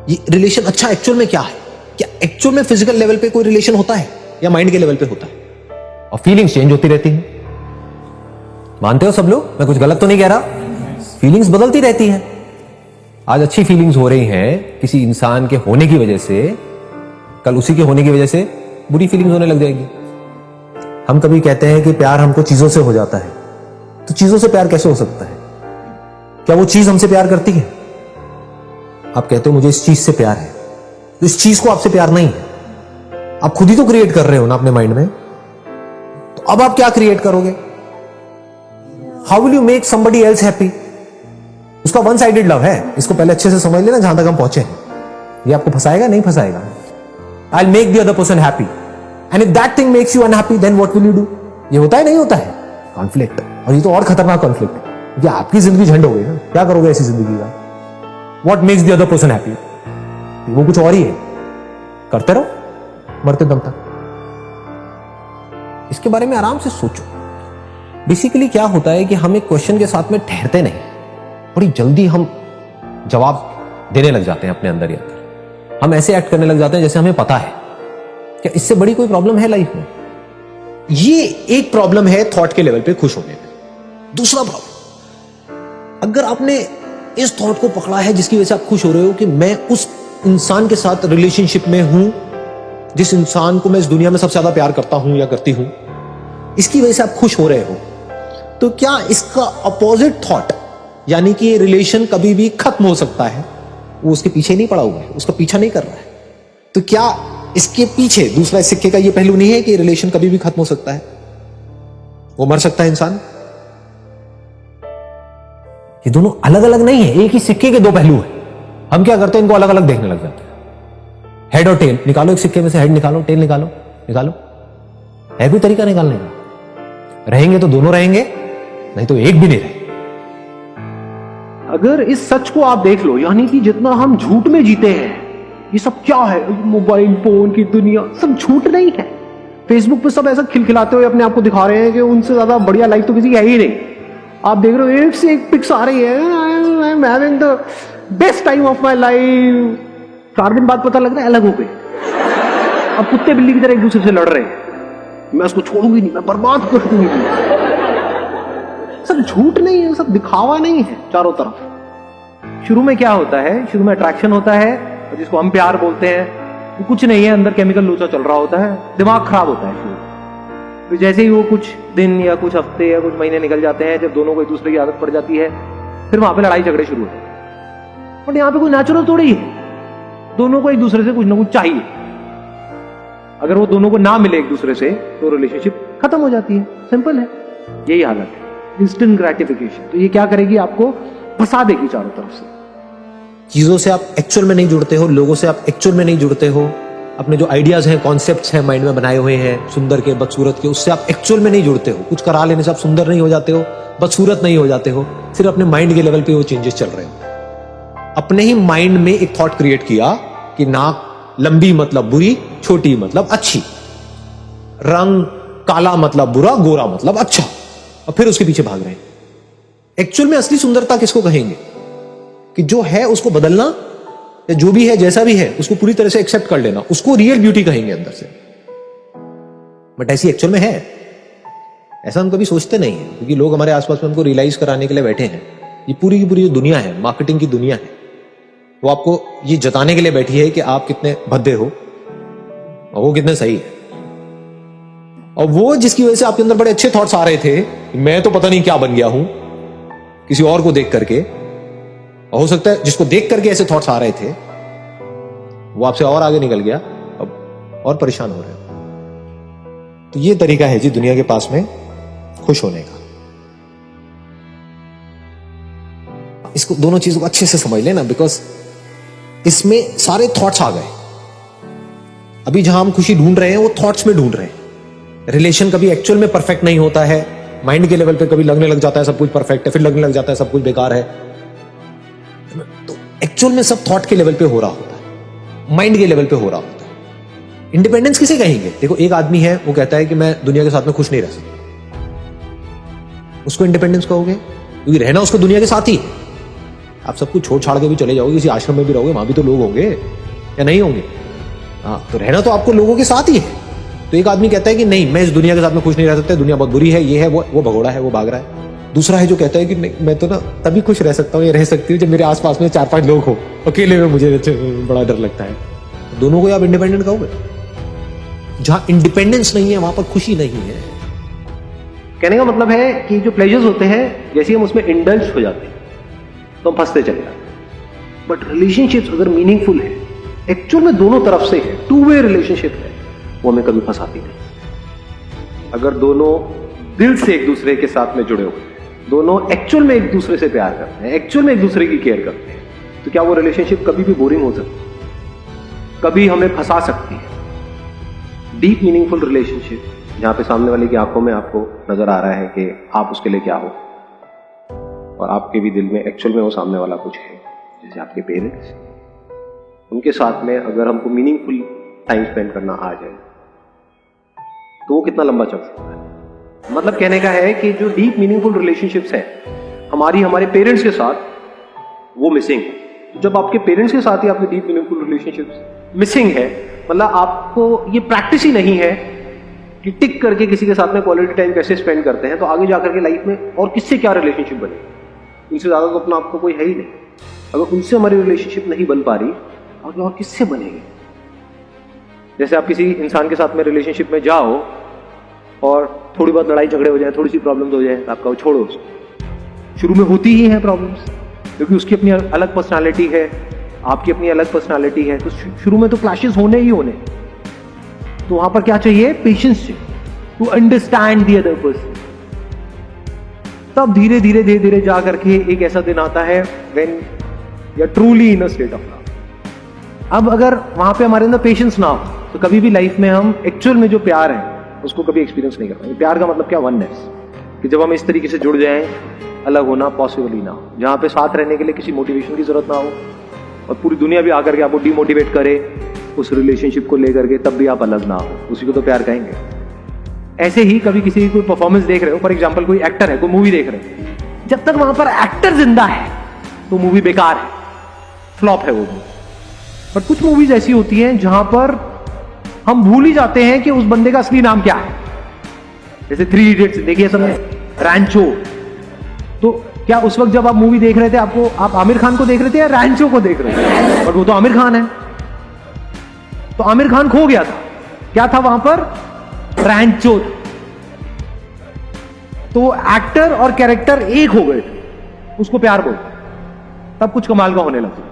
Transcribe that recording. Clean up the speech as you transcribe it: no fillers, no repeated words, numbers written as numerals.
ये रिलेशन अच्छा एक्चुअल में क्या है? क्या एक्चुअल में फिजिकल लेवल पे कोई रिलेशन होता है या माइंड के लेवल पे होता है? और फीलिंग्स चेंज होती रहती हैं। मानते हो सब लोग? मैं कुछ गलत तो नहीं कह रहा? फीलिंग्स बदलती रहती हैं। आज अच्छी फीलिंग्स हो रही हैं किसी इंसान के होने की वजह से, कल उसी के होने की वजह से बुरी फीलिंग्स होने लग जाएगी। हम कभी कहते हैं कि प्यार हमको चीजों से हो जाता है, तो चीजों से प्यार कैसे हो सकता है? क्या वो चीज हमसे प्यार करती है? आप कहते हो मुझे इस चीज से प्यार है, तो इस चीज को आपसे प्यार नहीं है। आप खुद ही तो क्रिएट कर रहे हो ना अपने माइंड में। तो अब आप क्या क्रिएट करोगे? How will you make somebody else happy? उसका वन साइडेड लव है। इसको पहले अच्छे से समझ लेना जहां तक हम पहुंचे हैं। ये आपको फंसाएगा? नहीं फंसाएगा। I will make the other person happy and if that thing makes you unhappy then what will you do? ये होता है नहीं होता है? कॉन्फ्लिक्ट। और ये तो और खतरनाक कॉन्फ्लिक्ट है, क्योंकि आपकी जिंदगी झंड हो गई ना। क्या करोगे ऐसी जिंदगी का? What makes the other person happy? वो कुछ और ही है। करते रहो मरते दम तक। इसके बारे में आराम से सोचो। बेसिकली क्या होता है कि हम एक क्वेश्चन के साथ में ठहरते नहीं, बड़ी जल्दी हम जवाब देने लग जाते हैं अपने अंदर ही अंदर। हम ऐसे एक्ट करने लग जाते हैं जैसे हमें पता है। क्या इससे बड़ी कोई प्रॉब्लम है लाइफ में? ये एक प्रॉब्लम है थॉट के लेवल पे खुश होने में। दूसरा प्रॉब्लम, अगर आपने इस थॉट को पकड़ा है जिसकी वजह से आप खुश हो रहे हो कि मैं उस इंसान के साथ रिलेशनशिप में हूं जिस इंसान को मैं इस दुनिया में सबसे ज्यादा प्यार करता हूं या करती हूं, इसकी वजह से आप खुश हो रहे हो, तो क्या इसका अपोजिट थॉट यानी कि ये रिलेशन कभी भी खत्म हो सकता है, वो उसके पीछे नहीं पड़ा हुआ है, उसका पीछा नहीं कर रहा है, तो क्या इसके पीछे दूसरा सिक्के का ये पहलू नहीं है कि रिलेशन कभी भी खत्म हो सकता है, वो मर सकता है इंसान? ये दोनों अलग अलग नहीं है, एक ही सिक्के के दो पहलू है। हम क्या करते हैं, इनको अलग अलग देखने लग जाते हैं। हेड और टेल निकालो, एक सिक्के में से हेड निकालो, टेल निकालो, निकालो। है कोई तरीका निकालने का? रहेंगे तो दोनों रहेंगे, नहीं तो एक भी नहीं रहे। अगर इस सच को आप देख लो, यानी कि जितना हम झूठ में जीते हैं, ये सब क्या है, मोबाइल फोन की दुनिया, सब झूठ नहीं है। फेसबुक पे सब ऐसा खिलखिलाते हुए अपने आप को दिखा रहे हैं कि उनसे ज्यादा बढ़िया लाइफ तो किसी की है ही नहीं। आप देख रहे हो एक से एक पिक्स आ रही है, I am having the best time of my life. 4 दिन बाद पता लग रहा है अलग हो गए। अब कुत्ते बिल्ली की तरह एक दूसरे से लड़ रहे हैं, मैं उसको छोड़ूंगी नहीं, मैं बर्बाद कर दूंगी। सब झूठ नहीं है, सब दिखावा नहीं है चारों तरफ। शुरू में क्या होता है, शुरू में अट्रैक्शन होता है, जिसको हम प्यार बोलते हैं। वो कुछ नहीं है, अंदर केमिकल लोचा चल रहा होता है, दिमाग खराब होता है शुरू। तो जैसे ही वो कुछ दिन या कुछ हफ्ते या कुछ महीने निकल जाते हैं, जब दोनों को एक दूसरे की आदत पड़ जाती है, फिर वहां पे लड़ाई झगड़े शुरू होते हैं। बट यहाँ पे कोई नेचुरल थोड़ी है, दोनों को एक दूसरे से कुछ ना कुछ चाहिए। अगर वो दोनों को ना मिले एक दूसरे से, तो रिलेशनशिप खत्म हो जाती है। सिंपल है, यही हालत है, इंस्टेंट ग्रेटिफिकेशन। तो ये क्या करेगी, आपको फंसा देगी चारों तरफ से। चीजों से आप एक्चुअल में नहीं जुड़ते हो, लोगों से आप एक्चुअल में नहीं जुड़ते हो, अपने जो आइडियाज हैं, कॉन्सेप्ट्स हैं माइंड में बनाए हुए हैं, सुंदर के बदसूरत के, उससे आप एक्चुअल में नहीं जुड़ते हो। कुछ करा लेने से आप सुंदर नहीं हो जाते हो, बदसूरत नहीं हो जाते हो, सिर्फ अपने माइंड के लेवल पे वो चेंजेस चल रहे हो। अपने ही माइंड में एक थॉट क्रिएट किया कि नाक लंबी मतलब बुरी, छोटी मतलब अच्छी, रंग काला मतलब बुरा, गोरा मतलब अच्छा, और फिर उसके पीछे भाग रहे हैं। एक्चुअल में असली सुंदरता किसको कहेंगे? कि जो है उसको बदलना, या जो भी है जैसा भी है उसको पूरी तरह से एक्सेप्ट कर लेना, उसको रियल ब्यूटी कहेंगे अंदर से। बट ऐसी एक्चुअल में है? ऐसा हम कभी सोचते नहीं है, क्योंकि लोग हमारे आसपास में हमको रियलाइज कराने के लिए बैठे हैं। ये पूरी की पूरी जो दुनिया है, मार्केटिंग की दुनिया है, वो आपको ये जताने के लिए बैठी है कि आप कितने भद्दे हो और वो कितने सही है। और वो जिसकी वजह से आपके अंदर बड़े अच्छे थॉट्स आ रहे थे, मैं तो पता नहीं क्या बन गया हूं किसी और को देख करके, और हो सकता है जिसको देख करके ऐसे थॉट्स आ रहे थे वो आपसे और आगे निकल गया, अब और परेशान हो रहे हो। तो ये तरीका है जी दुनिया के पास में खुश होने का। इसको दोनों चीजों को अच्छे से समझ लेना, बिकॉज इसमें सारे थॉट्स आ गए। अभी जहां हम खुशी ढूंढ रहे हैं वो थॉट्स में ढूंढ रहे हैं। रिलेशन कभी एक्चुअल में परफेक्ट नहीं होता है। माइंड के लेवल पे कभी लगने लग जाता है सब कुछ परफेक्ट है, फिर लगने लग जाता है सब कुछ बेकार है। तो एक्चुअल में सब थॉट के लेवल पे हो रहा होता है, माइंड के लेवल पे हो रहा होता है। इंडिपेंडेंस किसे कहेंगे? देखो, एक आदमी है वो कहता है कि मैं दुनिया के साथ में खुश नहीं रह सकता, उसको इंडिपेंडेंस कहोगे? क्योंकि रहना उसको दुनिया के साथ ही है। आप सब कुछ छोड़ छाड़ के भी चले जाओगे, किसी आश्रम में भी रहोगे, वहां भी तो लोग होंगे या नहीं होंगे? हाँ, तो रहना तो आपको लोगों के साथ ही है। तो एक आदमी कहता है कि नहीं, मैं इस दुनिया के साथ में खुश नहीं रह सकता, दुनिया बहुत बुरी है, ये है, वो भगोड़ा है, वो भाग रहा है। दूसरा है जो कहता है कि नहीं, मैं तो ना तभी खुश रह सकता हूँ या रह सकती हूँ जब मेरे आसपास में 4-5 लोग हो, अकेले में मुझे बड़ा डर लगता है। दोनों को आप इंडिपेंडेंट कहोगे? जहां इंडिपेंडेंस नहीं है वहां पर खुशी नहीं है। कहने का मतलब है कि जो प्लेजर्स होते हैं, जैसे हम उसमें इंडल्ज हो जाते हैं तो हम फंसते चले जाते हैं। बट रिलेशनशिप्स अगर मीनिंगफुल है, एक्चुअल में दोनों तरफ से है, टू वे रिलेशनशिप है, वो हमें कभी फंसाती नहीं। अगर दोनों दिल से एक दूसरे के साथ में जुड़े हुए हैं, दोनों एक्चुअल में एक दूसरे से प्यार करते हैं, एक्चुअल में एक दूसरे की केयर करते हैं, तो क्या वो रिलेशनशिप कभी भी बोरिंग हो सकती है? कभी हमें फंसा सकती है? डीप मीनिंगफुल रिलेशनशिप जहां पे सामने वाले की आंखों में आपको नजर आ रहा है कि आप उसके लिए क्या हो, और आपके भी दिल में एक्चुअल में वो सामने वाला कुछ है, जैसे आपके पेरेंट्स, उनके साथ में अगर हमको मीनिंगफुल टाइम स्पेंड करना आ जाए तो वो कितना लंबा चल सकता है। मतलब कहने का है कि जो डीप मीनिंगफुल रिलेशनशिप्स है हमारे पेरेंट्स के साथ, वो मिसिंग है। जब आपके पेरेंट्स के साथ ही आपके डीप मीनिंगफुल रिलेशनशिप्स मिसिंग है, मतलब आपको ये प्रैक्टिस ही नहीं है कि टिक करके किसी के साथ में क्वालिटी टाइम कैसे स्पेंड करते हैं, तो आगे जाकर के लाइफ में और किससे क्या रिलेशनशिप बनेगी? उनसे ज्यादा तो अपना आपको कोई है ही नहीं। अगर उनसे हमारी रिलेशनशिप नहीं बन पा रही, आगे और किससे बनेगी? जैसे आप किसी इंसान के साथ में रिलेशनशिप में जाओ और थोड़ी बहुत लड़ाई झगड़े हो जाए, थोड़ी सी प्रॉब्लम्स हो जाए, तो आपका छोड़ो उसको। शुरू में होती ही हैं प्रॉब्लम्स, क्योंकि उसकी अपनी अलग पर्सनालिटी है, आपकी अपनी अलग पर्सनालिटी है, तो शुरू में तो क्लैशेस होने ही होने। तो वहां पर क्या चाहिए? पेशेंस चाहिए, to understand the other person. तब धीरे धीरे धीरे धीरे जा करके एक ऐसा दिन आता है when you are truly in a state of love. अब अगर वहां पे हमारे अंदर पेशेंस ना हो तो कभी भी लाइफ में हम एक्चुअल में जो प्यार है उसको कभी एक्सपीरियंस नहीं कर पाएंगे। प्यार का मतलब क्या? वननेस, कि जब हम इस तरीके से जुड़ जाएं, अलग होना पॉसिबल ही ना हो, जहां पे साथ रहने के लिए किसी मोटिवेशन की जरूरत ना हो और पूरी दुनिया भी आकर के आपको डिमोटिवेट करे उस रिलेशनशिप को लेकर के, तब भी आप अलग ना हो, उसी को तो प्यार कहेंगे। ऐसे ही कभी किसी की कोई परफॉर्मेंस देख रहे हो, फॉर एग्जाम्पल कोई एक्टर है, कोई मूवी देख रहे हो, जब तक वहां पर एक्टर जिंदा है तो मूवी बेकार है, फ्लॉप है वो मूवी। बट कुछ मूवीज ऐसी होती हैं जहां पर हम भूल ही जाते हैं कि उस बंदे का असली नाम क्या है। जैसे 3 इडियट्स देखिए सबने, रैंचो। तो क्या उस वक्त जब आप मूवी देख रहे थे आप आमिर खान को देख रहे थे या रैंचो को देख रहे थे? बट वो तो आमिर खान है। तो आमिर खान खो गया था, क्या था वहां पर? रैंचो। तो एक्टर और कैरेक्टर एक हो गए थे, उसको प्यार बोलते, तब कुछ कमाल का होने लगा।